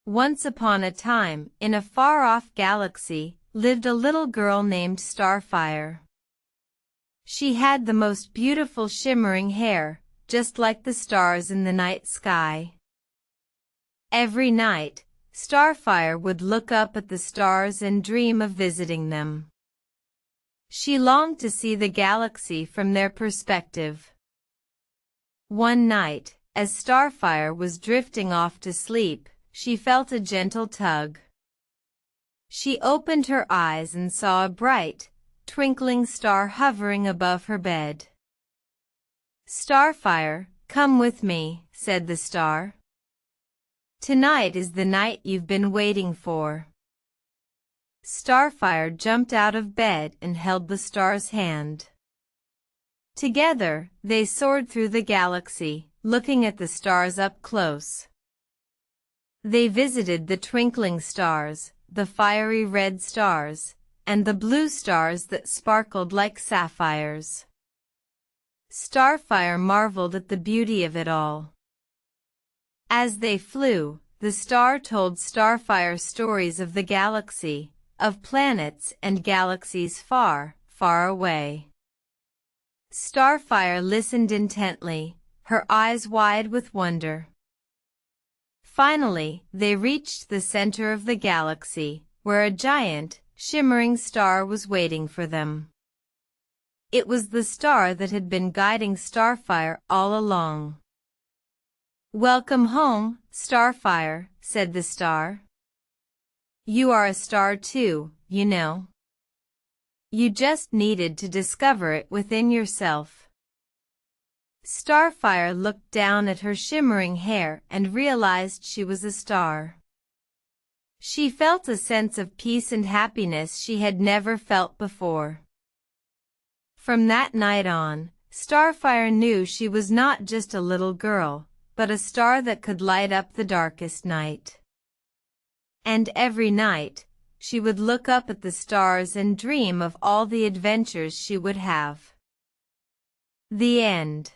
Once upon a time, in a far-off galaxy, lived a little girl named Starfire. She had the most beautiful shimmering hair, just like the stars in the night sky. Every night, Starfire would look up at the stars and dream of visiting them. She longed to see the galaxy from their perspective. One night, as Starfire was drifting off to sleep, she felt a gentle tug. She opened her eyes and saw a bright, twinkling star hovering above her bed. "Starfire, come with me," said the star. "Tonight is the night you've been waiting for." Starfire jumped out of bed and held the star's hand. Together, they soared through the galaxy, looking at the stars up close. They visited the twinkling stars, the fiery red stars, and the blue stars that sparkled like sapphires. Starfire marveled at the beauty of it all. As they flew, the star told Starfire stories of the galaxy, of planets and galaxies far, far away. Starfire listened intently, her eyes wide with wonder. Finally, they reached the center of the galaxy, where a giant, shimmering star was waiting for them. It was the star that had been guiding Starfire all along. "Welcome home, Starfire," said the star. "You are a star too, you know. You just needed to discover it within yourself." Starfire looked down at her shimmering hair and realized she was a star. She felt a sense of peace and happiness she had never felt before. From that night on, Starfire knew she was not just a little girl, but a star that could light up the darkest night. And every night, she would look up at the stars and dream of all the adventures she would have. The end.